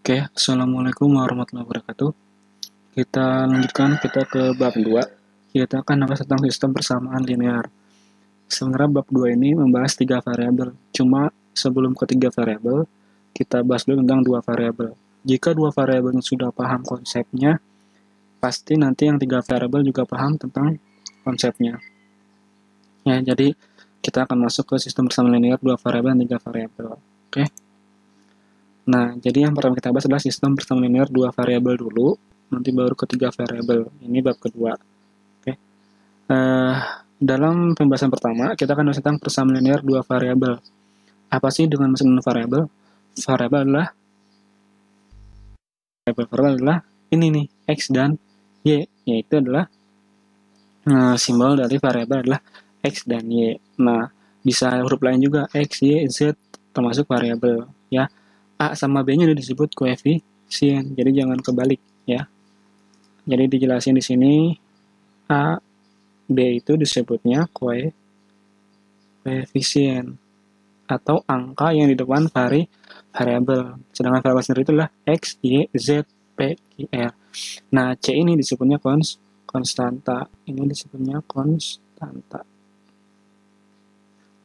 Oke, Assalamualaikum warahmatullahi wabarakatuh. Kita lanjutkan, kita ke bab 2. Kita akan membahas tentang sistem persamaan linear. Sebenarnya bab 2 ini membahas 3 variabel. Cuma sebelum ke 3 variabel, kita bahas dulu tentang 2 variabel. Jika 2 variabelnya sudah paham konsepnya, pasti nanti yang 3 variabel juga paham tentang konsepnya. Ya, jadi kita akan masuk ke sistem persamaan linear 2 variabel dan 3 variabel. Oke. Nah, jadi yang pertama kita bahas adalah sistem persamaan linear 2 variabel dulu, nanti baru ketiga variabel. Ini bab kedua. Oke. Dalam pembahasan pertama, kita akan bahas tentang persamaan linear 2 variabel. Apa sih dengan mesin variabel? Variabel adalah ini nih, x dan y, yaitu adalah simbol dari variabel adalah x dan y. Nah, bisa huruf lain juga, x, y, z, termasuk variabel, ya. A sama B-nya udah disebut koefisien, jadi jangan kebalik ya. Jadi dijelasin di sini A, B itu disebutnya koefisien atau angka yang di depan variabel. Sedangkan variabel sendiri itu adalah X, Y, Z, P, Q, R. Nah, C ini disebutnya konstanta. Ini disebutnya konstanta.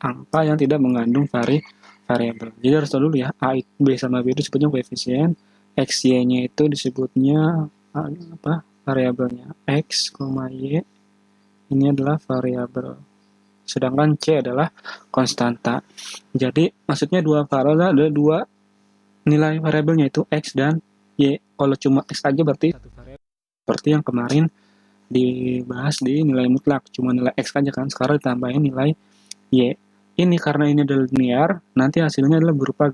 Angka yang tidak mengandung variabel. Jadi harus tahu dulu ya, A, B sama B itu disebutnya koefisien, X, Y-nya itu disebutnya variabelnya X, Y, ini adalah variabel. Sedangkan C adalah konstanta. Jadi maksudnya dua variabel ada dua nilai variabelnya itu X dan Y. Kalau cuma X aja berarti satu variabel. Seperti yang kemarin dibahas di nilai mutlak, cuma nilai X aja kan, sekarang ditambahin nilai Y. Ini karena ini adalah linear, nanti hasilnya adalah berupa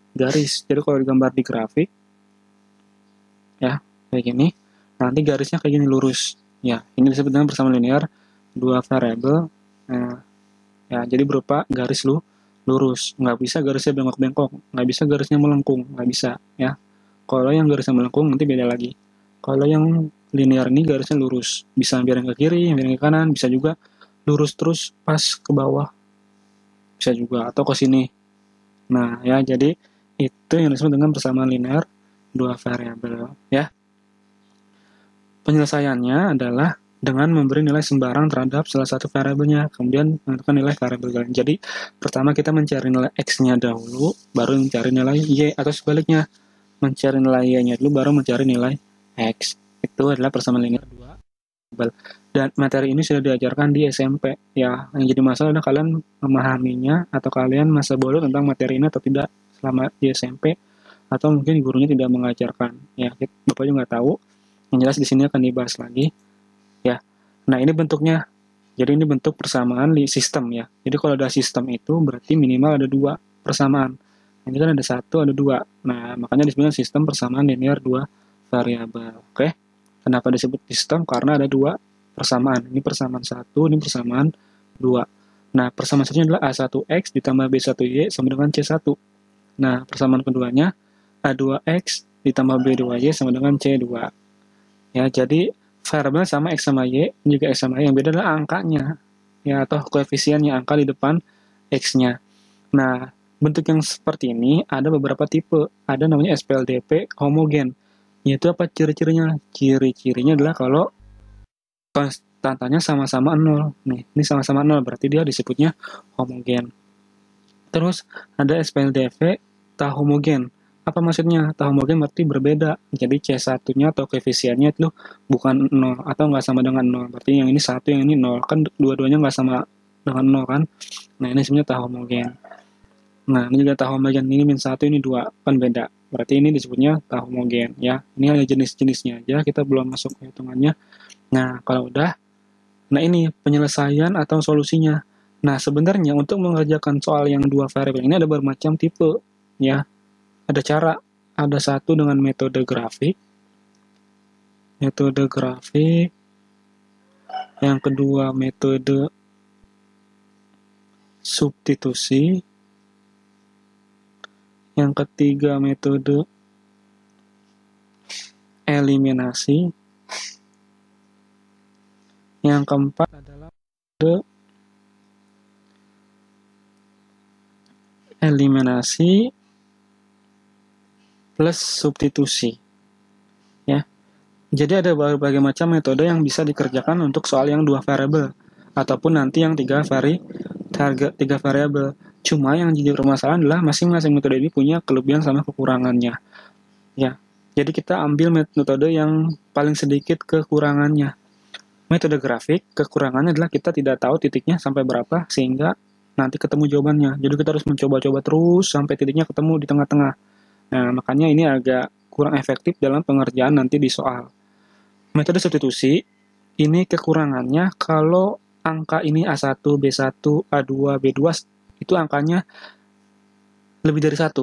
garis. Jadi kalau digambar di grafik, ya kayak gini, nanti garisnya kayak gini lurus. Ya, ini disebut dengan persamaan linear dua variabel. Ya, jadi berupa garis lurus. Nggak bisa garisnya bengkok-bengkok, nggak bisa garisnya melengkung, nggak bisa. Ya, kalau yang garisnya melengkung nanti beda lagi. Kalau yang linear ini garisnya lurus, bisa miring ke kiri, miring ke kanan, bisa juga lurus terus pas ke bawah. Bisa juga, atau ke sini. Nah, ya, jadi itu yang disebut dengan persamaan linear dua variabel, ya. Penyelesaiannya adalah dengan memberi nilai sembarang terhadap salah satu variabelnya, kemudian menentukan nilai variabel lain. Jadi, pertama kita mencari nilai x-nya dahulu, baru mencari nilai y, atau sebaliknya, mencari nilai y-nya dulu, baru mencari nilai x. Itu adalah persamaan linear dua variabel. Dan materi ini sudah diajarkan di SMP. Ya, yang jadi masalah adalah kalian memahaminya atau kalian masa bodoh tentang materi ini atau tidak selama di SMP, atau mungkin gurunya tidak mengajarkan. Ya, Bapak juga nggak tahu. Yang jelas di sini akan dibahas lagi. Ya, nah ini bentuknya. Jadi ini bentuk persamaan di sistem ya. Jadi kalau ada sistem itu berarti minimal ada dua persamaan. Ini kan ada satu, ada dua. Nah, makanya disebut sistem persamaan linear dua variabel. Oke? Kenapa disebut sistem? Karena ada dua persamaan. Ini persamaan satu, ini persamaan dua. Nah, persamaan satunya adalah A1X ditambah B1Y sama dengan C1. Nah, persamaan keduanya A2X ditambah B2Y sama dengan C2. Ya, jadi variabelnya sama X sama Y, juga X sama Y. Yang beda adalah angkanya. Ya, atau koefisiennya, angka di depan X-nya. Nah, bentuk yang seperti ini ada beberapa tipe. Ada namanya SPLDP homogen. Yaitu apa ciri-cirinya? Ciri-cirinya adalah kalau konstantanya sama-sama 0. Nih, ini sama-sama 0, berarti dia disebutnya homogen. Terus ada SPLDV tak homogen. Apa maksudnya? Tak homogen berarti berbeda. Jadi C1-nya atau koefisiennya itu bukan 0 atau nggak sama dengan 0. Berarti yang ini 1, yang ini 0. Kan dua-duanya nggak sama dengan 0 kan? Nah, ini sebenarnya tak homogen. Nah, ini juga tak homogen. Ini -1, ini 2. Kan beda. Berarti ini disebutnya tak homogen. Ya, ini hanya jenis-jenisnya aja. Kita belum masuk ke hitungannya. Nah, kalau udah, nah ini penyelesaian atau solusinya. Nah, sebenarnya untuk mengerjakan soal yang dua variabel ini ada bermacam tipe. Ya, ada cara. Ada satu dengan metode grafik. Yang kedua metode substitusi. Yang ketiga metode eliminasi. Yang keempat adalah metode eliminasi plus substitusi. Ya. Jadi ada berbagai macam metode yang bisa dikerjakan untuk soal yang 2 variabel ataupun nanti yang 3 variabel. Cuma yang jadi permasalahan adalah masing-masing metode ini punya kelebihan sama kekurangannya. Ya. Jadi kita ambil metode yang paling sedikit kekurangannya. Metode grafik, kekurangannya adalah kita tidak tahu titiknya sampai berapa sehingga nanti ketemu jawabannya. Jadi kita harus mencoba-coba terus sampai titiknya ketemu di tengah-tengah. Nah, makanya ini agak kurang efektif dalam pengerjaan nanti di soal. Metode substitusi, ini kekurangannya kalau angka ini A1, B1, A2, B2, itu angkanya lebih dari 1.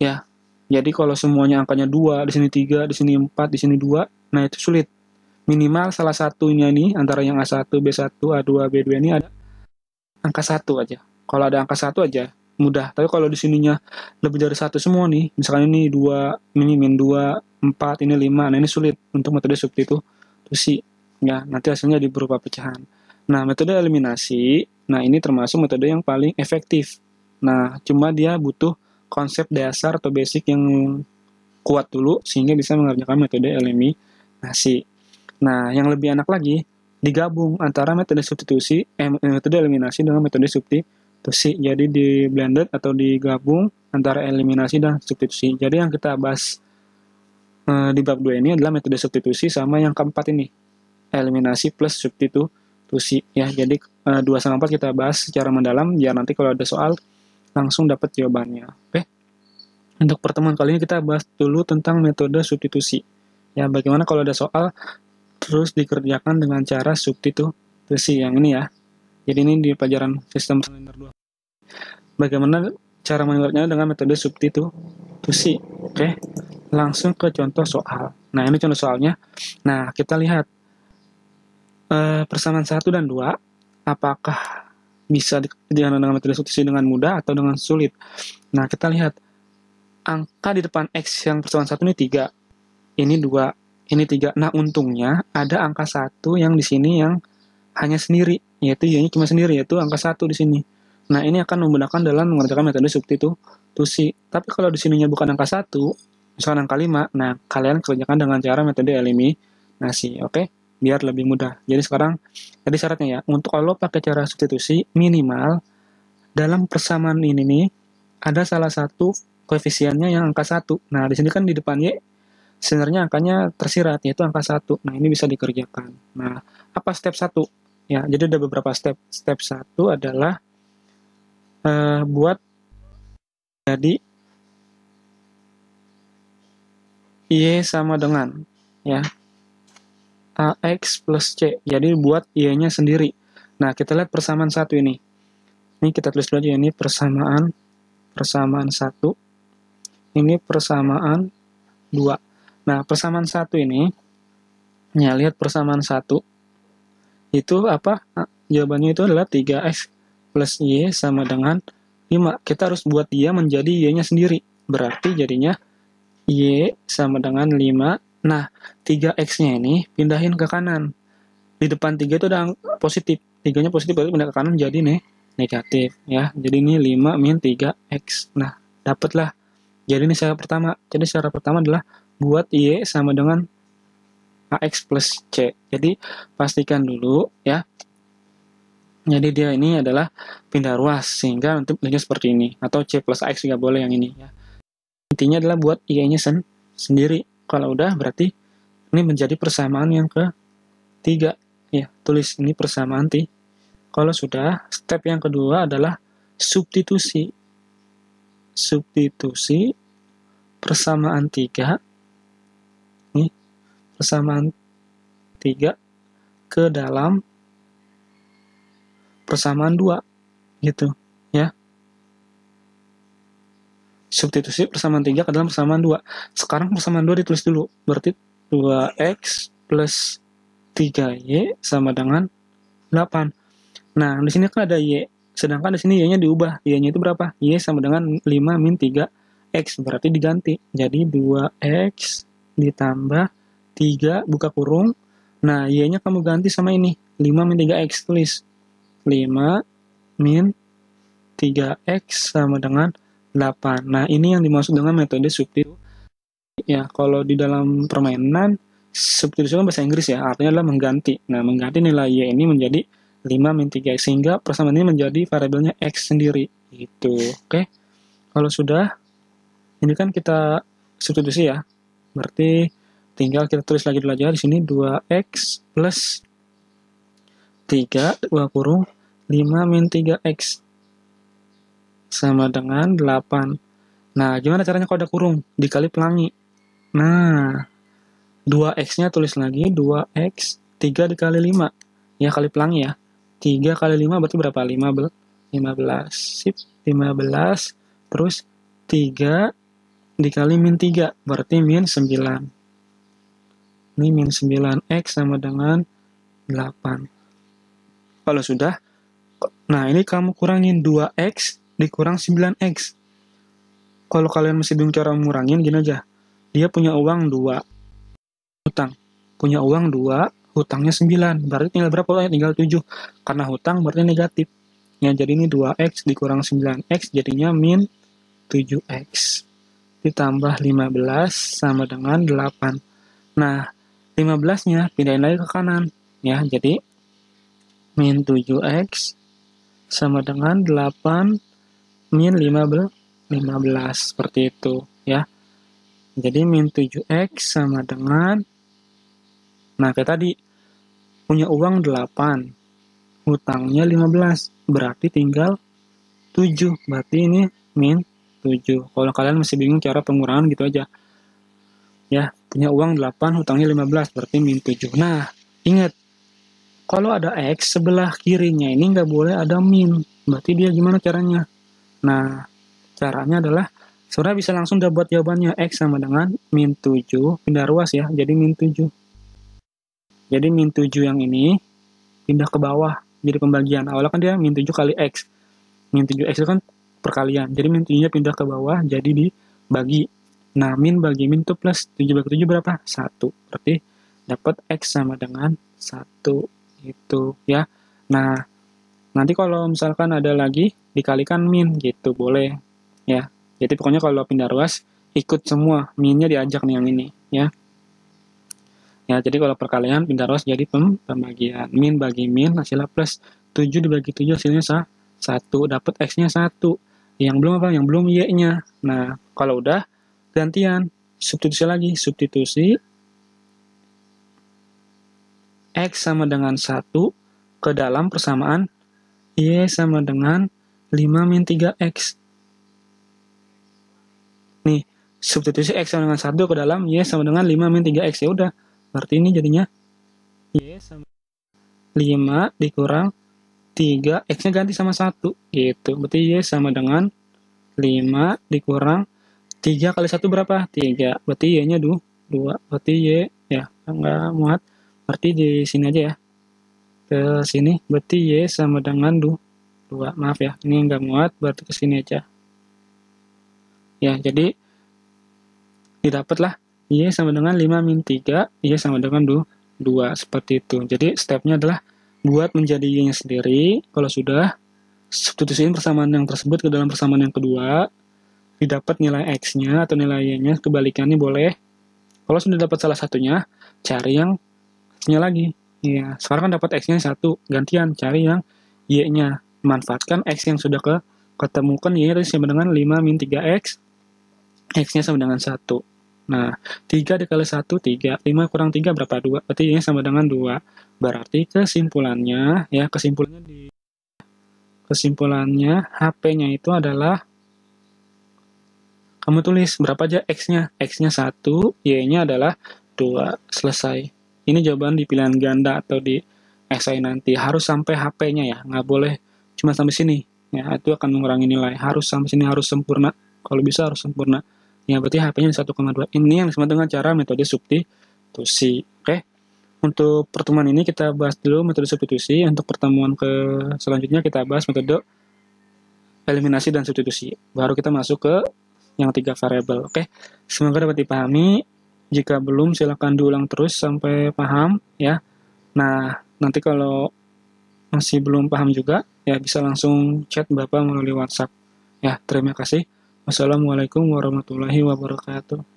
Ya. Jadi kalau semuanya angkanya 2, di sini 3, di sini 4, di sini 2, nah itu sulit. Minimal salah satunya nih, antara yang A1, B1, A2, B2 ini ada angka 1 aja. Kalau ada angka 1 aja, mudah. Tapi kalau di sininya lebih dari 1 semua nih, misalkan ini 2, ini min 2, 4, ini 5, nah ini sulit untuk metode substitusi. Ya, nanti hasilnya di berupa pecahan. Nah, metode eliminasi, nah ini termasuk metode yang paling efektif. Nah, cuma dia butuh konsep dasar atau basic yang kuat dulu, sehingga bisa mengerjakan metode eliminasi. Nah, yang lebih enak lagi, digabung antara metode substitusi, metode eliminasi dengan metode substitusi. Jadi di blended atau digabung antara eliminasi dan substitusi. Jadi yang kita bahas di bab 2 ini adalah metode substitusi sama yang keempat ini, eliminasi plus substitusi. Ya, jadi 2 sama 4 kita bahas secara mendalam, biar nanti kalau ada soal langsung dapat jawabannya. Oke. Untuk pertemuan kali ini kita bahas dulu tentang metode substitusi. Ya, bagaimana kalau ada soal terus dikerjakan dengan cara substitusi yang ini ya. Jadi ini di pelajaran sistem semester 2. Bagaimana cara mengerjakannya dengan metode substitusi. Oke. Langsung ke contoh soal. Nah, ini contoh soalnya. Nah, kita lihat persamaan 1 dan 2 apakah bisa dikerjakan dengan metode substitusi dengan mudah atau dengan sulit. Nah, kita lihat angka di depan X yang persamaan 1 ini 3. Ini 2. Ini 3. Nah, untungnya ada angka 1 yang di sini yang hanya sendiri, yaitu Y-nya cuma sendiri, yaitu angka 1 di sini. Nah, ini akan memudahkan dalam mengerjakan metode substitusi. Tapi kalau di sininya bukan angka 1, misalkan angka 5, nah, kalian kerjakan dengan cara metode eliminasi, oke? Biar lebih mudah. Jadi sekarang, tadi syaratnya ya, untuk kalau pakai cara substitusi, minimal dalam persamaan ini nih, ada salah satu koefisiennya yang angka 1. Nah, di sini kan di depan Y, sebenarnya angkanya tersirat, yaitu angka 1. Nah, ini bisa dikerjakan. Nah, apa step 1? Ya, jadi ada beberapa step. Step 1 adalah buat jadi Y sama dengan ya AX plus C. Jadi buat Y-nya sendiri. Nah, kita lihat persamaan 1 ini. Ini kita tulis dulu aja, ini persamaan 1. Ini persamaan 2. Nah, persamaan 1 ini, ya lihat persamaan 1, itu apa? Nah, jawabannya itu adalah 3X plus Y sama dengan 5. Kita harus buat dia menjadi Y-nya sendiri. Berarti jadinya Y sama dengan 5. Nah, 3X-nya ini pindahin ke kanan. Di depan 3 itu ada positif. 3-nya positif, berarti pindah ke kanan jadi negatif. Ya. Jadi ini 5 min 3X. Nah, dapatlah. Jadi ini syarat pertama. Jadi syarat pertama adalah buat Y sama dengan AX plus C. Jadi pastikan dulu ya. Jadi dia ini adalah pindah ruas sehingga nanti bentuknya seperti ini. Atau C plus AX juga boleh yang ini ya. Intinya adalah buat Y-nya sendiri. Kalau udah berarti ini menjadi persamaan yang ke-3. Ya, tulis ini persamaan T. Kalau sudah, step yang kedua adalah substitusi. Substitusi persamaan 3. Nih, persamaan 3 ke dalam persamaan 2 gitu ya. Substitusi persamaan 3 ke dalam persamaan 2. Sekarang persamaan 2 ditulis dulu. Berarti 2X plus 3Y sama dengan 8. Nah, di sini kan ada Y. Sedangkan di sini Y-nya diubah. Y-nya itu berapa? Y sama dengan 5 min 3X. Berarti diganti. Jadi 2X ditambah 3 buka kurung. Nah, Y-nya kamu ganti sama ini. 5 min 3X. Tulis. 5 min 3X sama dengan 8. Nah, ini yang dimaksud dengan metode substitusi. Ya, kalau di dalam permainan, substitusi kan bahasa Inggris ya, artinya adalah mengganti. Nah, mengganti nilai Y ini menjadi 5 min 3X, sehingga persamaan ini menjadi variabelnya X sendiri. Gitu, oke. Kalau sudah, ini kan kita substitusi ya, berarti tinggal kita tulis lagi dulu aja di sini 2X plus 3, 2 kurung, 5 min 3X sama dengan 8. Nah, gimana caranya kalau ada kurung? Dikali pelangi. Nah, 2X-nya tulis lagi, 2X, 3 dikali 5. Ya, kali pelangi ya. 3 kali 5 berarti berapa? 15. Sip, 15. Terus 3 dikali min 3, berarti min 9. Ini min 9X sama dengan 8. Kalau sudah, nah ini kamu kurangin 2X dikurang 9X. Kalau kalian masih bingung cara ngurangin, gini aja. Dia punya uang 2, hutang. Punya uang 2, hutangnya 9. Berarti tinggal berapa? Tinggal 7. Karena hutang berarti negatif. Ya, jadi ini 2X dikurang 9X jadinya min 7X. Ditambah 15 sama dengan 8. Nah, 15-nya pindahin lagi ke kanan. Ya, jadi min 7X sama dengan 8 min 15. Seperti itu, ya. Jadi min 7X sama dengan, nah kayak tadi, punya uang 8, hutangnya 15, berarti tinggal 7, berarti ini min 7. Kalau kalian masih bingung cara pengurangan gitu aja. Ya, punya uang 8, hutangnya 15, berarti min 7. Nah, ingat, kalau ada X, sebelah kirinya ini nggak boleh ada min. Berarti dia gimana caranya? Nah, caranya adalah, sebenarnya bisa langsung dapat jawabannya. X sama dengan min 7, pindah ruas ya, jadi min 7. Jadi min 7 yang ini, pindah ke bawah, jadi pembagian. Awalnya kan dia min 7 kali X. Min 7X itu kan perkalian. Jadi min 7-nya pindah ke bawah, jadi dibagi. Nah, min bagi min itu plus 7 bagi 7 berapa? 1. Berarti dapat X sama dengan 1. Gitu ya. Nah, nanti kalau misalkan ada lagi, dikalikan min gitu, boleh. Ya, jadi pokoknya kalau pindah ruas, ikut semua. Minnya diajak nih yang ini. Ya. Ya, jadi kalau perkalian pindah ruas jadi pembagian. Min bagi min, hasilnya plus 7 dibagi 7 hasilnya 1. Dapat X-nya 1. Yang belum apa? Yang belum Y-nya. Nah, kalau udah, gantian. Substitusi lagi. Substitusi X sama dengan 1 ke dalam persamaan Y sama dengan 5 min 3X. Nih, substitusi X sama dengan 1 ke dalam Y sama dengan 5 min 3X. Ya udah, berarti ini jadinya Y sama 5 dikurang 3, X-nya ganti sama 1. Gitu, berarti Y sama dengan 5 dikurang 3 kali 1 berapa? 3. Berarti Y-nya 2. Berarti Y, ya, nggak muat. Berarti di sini aja ya. Ke sini, berarti Y sama dengan 2. Maaf ya, ini nggak muat, berarti ke sini aja. Ya, jadi didapatlah Y sama dengan 5 min 3, Y sama dengan 2. Seperti itu. Jadi stepnya adalah buat menjadi Y-nya sendiri. Kalau sudah, substitusiin persamaan yang tersebut ke dalam persamaan yang kedua, didapat nilai X-nya atau nilai Y-nya, kebalikannya boleh. Kalau sudah dapat salah satunya, cari yang X-nya lagi. Ya, sekarang kan dapat X-nya 1, gantian cari yang Y-nya. Manfaatkan X yang sudah ketemukan, Y-nya sama dengan 5 min 3X, X-nya sama dengan 1. Nah, 3 dikali 1, 3. 5 kurang 3 berapa? 2. Berarti Y-nya sama dengan 2. Berarti kesimpulannya, ya, kesimpulannya HP-nya itu adalah, kamu tulis berapa aja X-nya. X-nya 1, Y-nya adalah 2. Selesai. Ini jawaban di pilihan ganda atau di esai nanti. Harus sampai HP-nya ya. Nggak boleh cuma sampai sini. Ya, itu akan mengurangi nilai. Harus sampai sini, harus sempurna. Kalau bisa harus sempurna. Ya, berarti HP-nya 1,2. Ini yang disebut dengan cara metode substitusi. Oke? Untuk pertemuan ini kita bahas dulu metode substitusi. Untuk pertemuan selanjutnya kita bahas metode eliminasi dan substitusi. Baru kita masuk ke yang 3 variabel. Oke? Semoga dapat dipahami. Jika belum, silakan diulang terus sampai paham. Ya. Nah, nanti kalau masih belum paham juga, ya bisa langsung chat Bapak melalui WhatsApp. Ya, terima kasih. Wassalamualaikum warahmatullahi wabarakatuh.